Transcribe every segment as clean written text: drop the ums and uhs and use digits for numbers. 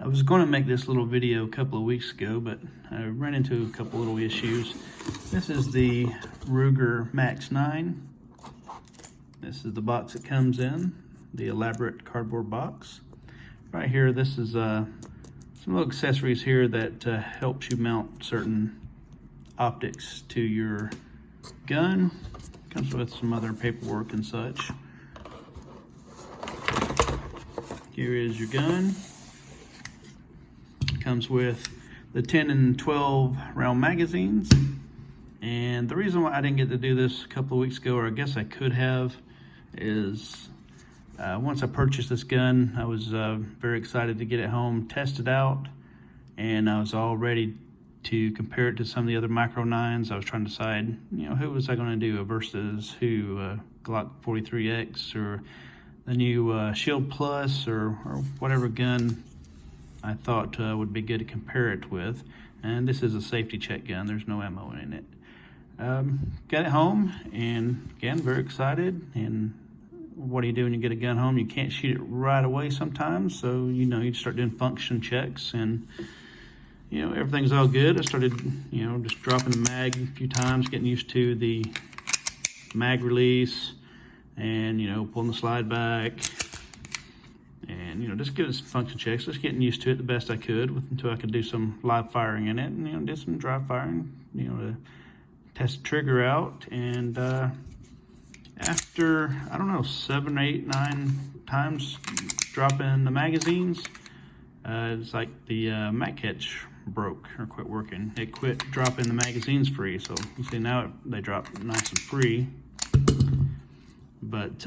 I was going to make this little video a couple of weeks ago, but I ran into a couple little issues. This is the Ruger Max 9. This is the box it comes in, the elaborate cardboard box. Right here, this is some little accessories here that helps you mount certain optics to your gun. Comes with some other paperwork and such. Here is your gun. Comes with the 10 and 12 round magazines. And the reason why I didn't get to do this a couple of weeks ago, or I guess I could have, is once I purchased this gun, I was very excited to get it home, test it out, and I was all ready to compare it to some of the other micro 9s. I was trying to decide, who was I going to do versus who, Glock 43X or the new Shield Plus or whatever gun I thought would be good to compare it with. And this is a safety check gun. There's no ammo in it. Got it home, and again, very excited. And what do you do when you get a gun home? You can't shoot it right away sometimes, so you start doing function checks, and everything's all good. I started just dropping the mag a few times, getting used to the mag release, and pulling the slide back, and just getting some function checks, just getting used to it the best I could until I could do some live firing in it, and did some dry firing, to test the trigger out. And after, I don't know, 7, 8, 9 times dropping the magazines, it's like the mag catch broke or quit working. It quit dropping the magazines free. So you see now they drop nice and free, but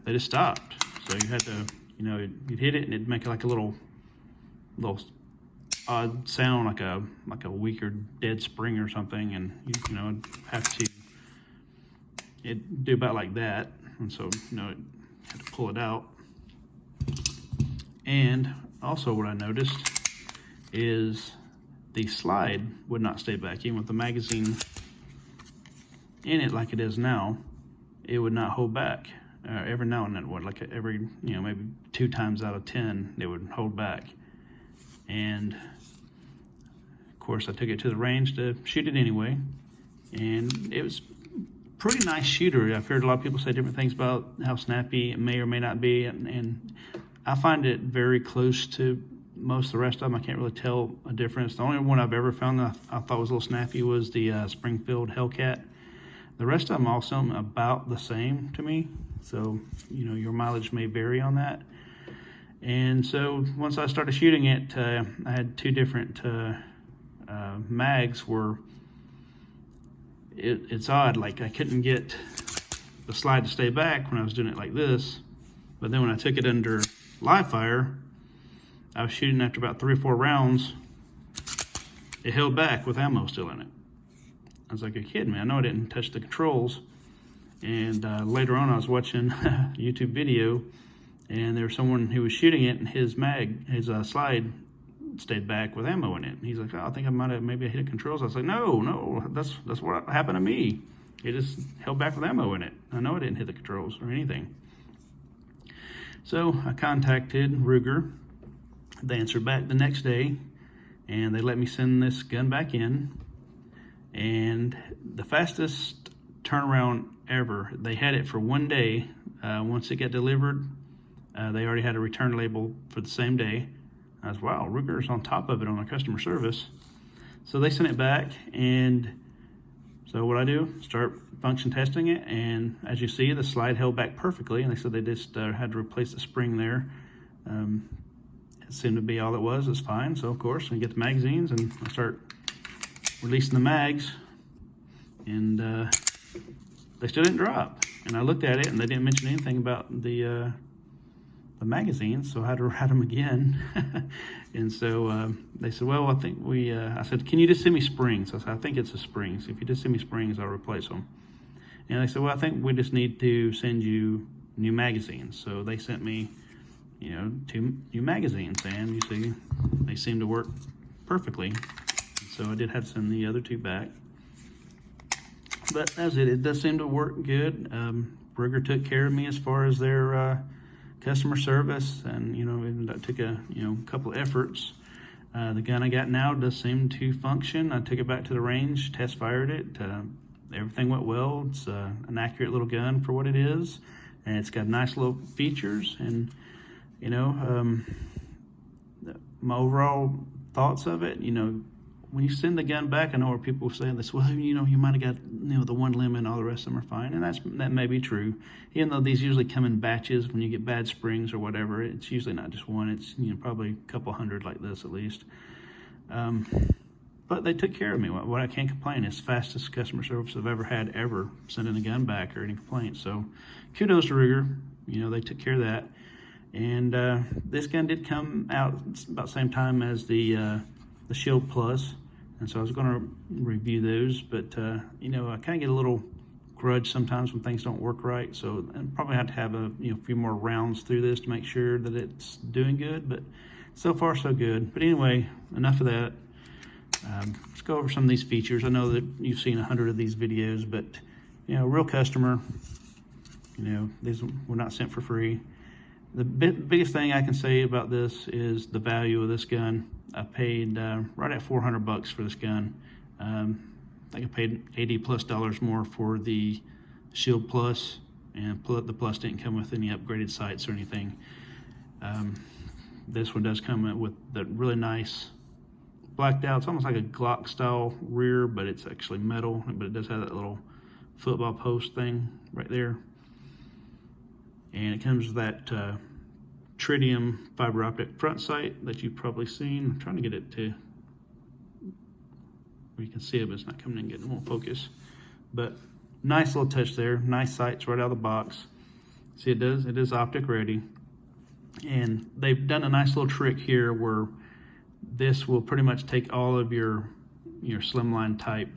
they just stopped. So you had to, you'd hit it and it'd make like a little odd sound, like a weaker dead spring or something, and it'd have to, it'd do about like that, and so it had to pull it out. And also what I noticed is the slide would not stay back. Even with the magazine in it like it is now, it would not hold back. Every now and then it would, like every, maybe 2 times out of 10, it would hold back. And of course I took it to the range to shoot it anyway, and it was pretty nice shooter. I've heard a lot of people say different things about how snappy it may or may not be, and I find it very close to most of the rest of them. I can't really tell a difference. The only one I've ever found that I thought was a little snappy was the Springfield Hellcat. The rest of them all sound about the same to me, so your mileage may vary on that. And so once I started shooting it, I had 2 different mags where it's odd, like I couldn't get the slide to stay back when I was doing it like this, but then when I took it under live fire, I was shooting after about 3 or 4 rounds, it held back with ammo still in it. I was like, you're kidding me. I know I didn't touch the controls. And later on I was watching a YouTube video, and there was someone who was shooting it, and his slide stayed back with ammo in it. And he's like, oh, I think I might have maybe hit controls. I was like, no, that's what happened to me. It just held back with ammo in it. I know I didn't hit the controls or anything. So I contacted Ruger. They answered back the next day, and they let me send this gun back in. And the fastest turnaround ever. They had it for 1 day. Once it got delivered, they already had a return label for the same day. I was, wow, Ruger's on top of it on their customer service. So they sent it back, and so what I do, start function testing it, and as you see, the slide held back perfectly, and they said they just had to replace the spring there. It seemed to be all it was. It's fine. So of course, we get the magazines, and I start releasing the mags, and they still didn't drop. And I looked at it, and they didn't mention anything about the magazines, so I had to write them again. And so they said, well, I think I said, can you just send me springs? I said, I think it's the springs. If you just send me springs, I'll replace them. And they said, well, I think we just need to send you new magazines. So they sent me, 2 new magazines, and you see, they seem to work perfectly. So I did have to send the other 2 back. But that's it. It does seem to work good. Ruger took care of me as far as their customer service, and even that took a couple of efforts. The gun I got now does seem to function. I took it back to the range, test fired it. Everything went well. It's an accurate little gun for what it is, and it's got nice little features. And my overall thoughts of it, when you send the gun back, I know where people say this, well, you might have got the one limb and all the rest of them are fine, and that may be true. Even though these usually come in batches, when you get bad springs or whatever, it's usually not just one. It's probably a couple hundred like this at least. But they took care of me. What I can't complain is fastest customer service I've ever had sending a gun back or any complaints. So kudos to Ruger. They took care of that. And this gun did come out about the same time as the Shield Plus, and so I was going to review those, but I kind of get a little grudge sometimes when things don't work right, so I probably have to have a few more rounds through this to make sure that it's doing good, but so far so good. But anyway, enough of that. Let's go over some of these features. I know that you've seen 100 of these videos, but real customer, these were not sent for free. The biggest thing I can say about this is the value of this gun. I paid right at $400 for this gun. I think I paid $80+ more for the Shield Plus, and the Plus didn't come with any upgraded sights or anything. This one does come with the really nice blacked out. It's almost like a Glock style rear, but it's actually metal, but it does have that little football post thing right there. And it comes with that tritium fiber optic front sight that you've probably seen. I'm trying to get it to where you can see it, but it's not coming in good. It won't focus. But nice little touch there. Nice sights right out of the box. See, it is optic ready. And they've done a nice little trick here where this will pretty much take all of your Slimline type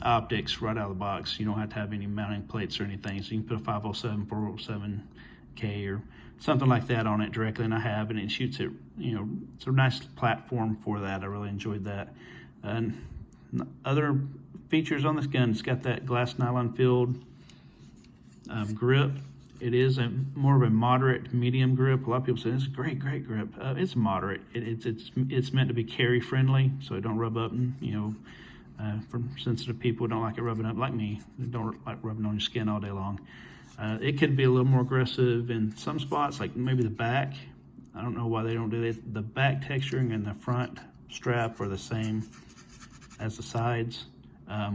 optics right out of the box. You don't have to have any mounting plates or anything, so you can put a 507, 407K or something like that on it directly, and I have, and it shoots it. It's a nice platform for that. I really enjoyed that. And other features on this gun, it's got that glass nylon filled grip. It is more of a moderate medium grip. A lot of people say it's a great grip. It's moderate. It's meant to be carry friendly, so it don't rub up. And for sensitive people who don't like it rubbing up, like me, they don't like rubbing on your skin all day long. It could be a little more aggressive in some spots, like maybe the back. I don't know why they don't do that. The back texturing and the front strap are the same as the sides,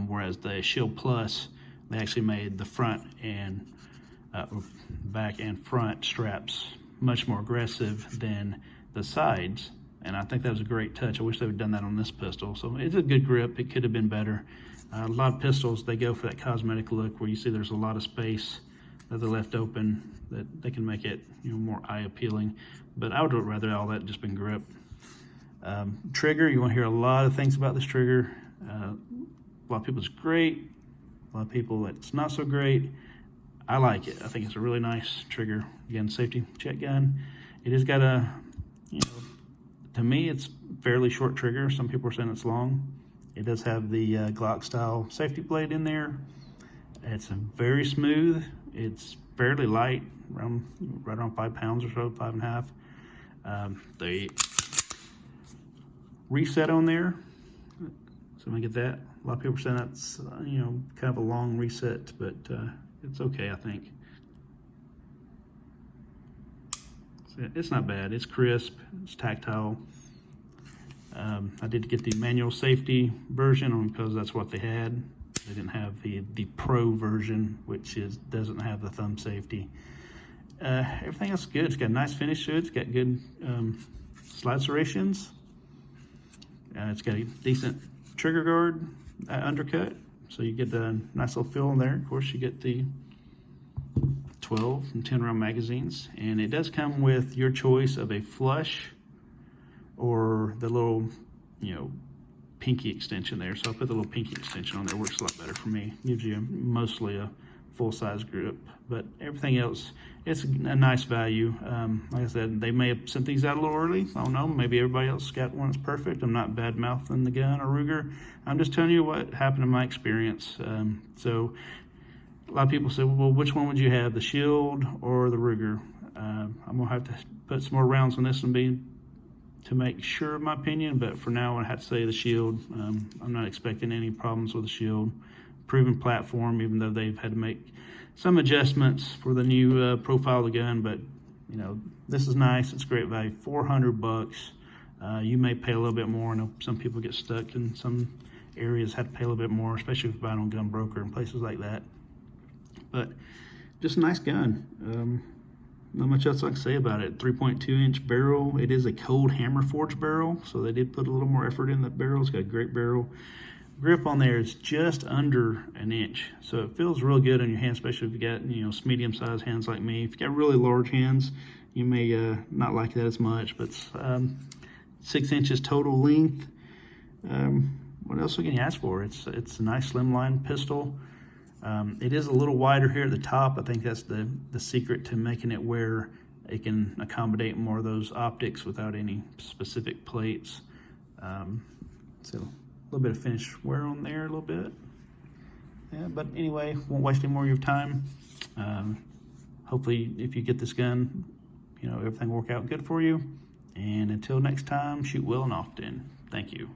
whereas the Shield Plus, they actually made the front and back and front straps much more aggressive than the sides, and I think that was a great touch. I wish they would have done that on this pistol. So it's a good grip. It could have been better. A lot of pistols, they go for that cosmetic look where you see there's a lot of space that they left open, that they can make it more eye appealing, but I would rather all that just been grip. Trigger, you want to hear a lot of things about this trigger. A lot of people it's great, a lot of people it's not so great. I like it. I think it's a really nice trigger. Again, safety check gun. It has got a, to me, it's fairly short trigger. Some people are saying it's long. It does have the Glock style safety blade in there. It's very smooth. It's fairly light, right around 5 pounds or so, 5.5. The reset on there, so let me get that. A lot of people are saying that's kind of a long reset, but it's okay, I think. It's not bad. It's crisp. It's tactile. I did get the manual safety version because that's what they had. They didn't have the Pro version, which doesn't have the thumb safety. Everything else is good. It's got a nice finish to it. It's got good slide serrations. It's got a decent trigger guard, undercut, so you get a nice little feel in there. Of course, you get the 12 and 10 round magazines, and it does come with your choice of a flush or the little, pinky extension there. So I put the little pinky extension on there. Works a lot better for me. Gives you mostly a full-size grip, but everything else, it's a nice value. Like I said, they may have sent these out a little early. I don't know. Maybe everybody else got one that's perfect. I'm not bad-mouthing the gun or Ruger. I'm just telling you what happened in my experience. So A lot of people say, well, which one would you have, the Shield or the Ruger? I'm gonna have to put some more rounds on this one to make sure of my opinion, but for now I have to say the Shield. I'm not expecting any problems with the Shield. Proven platform, even though they've had to make some adjustments for the new profile of the gun, but you know, this is nice. It's great value. $400. You may pay a little bit more. I know some people get stuck in some areas, have to pay a little bit more, especially if you're buying on Gun Broker and places like that. But just a nice gun. Not much else I can say about it. 3.2-inch barrel. It is a cold hammer forged barrel, so they did put a little more effort in that barrel. It's got a great barrel. Grip on there is just under an inch, so it feels real good on your hands, especially if you got, you know, medium-sized hands like me. If you got really large hands, you may not like that as much. But 6 inches total length. What else can you ask for? It's a nice slimline pistol. It is a little wider here at the top. I think that's the secret to making it where it can accommodate more of those optics without any specific plates. So a little bit of finish wear on there, a little bit. Yeah, but anyway, won't waste any more of your time. Hopefully, if you get this gun, you know, everything will work out good for you. And until next time, shoot well and often. Thank you.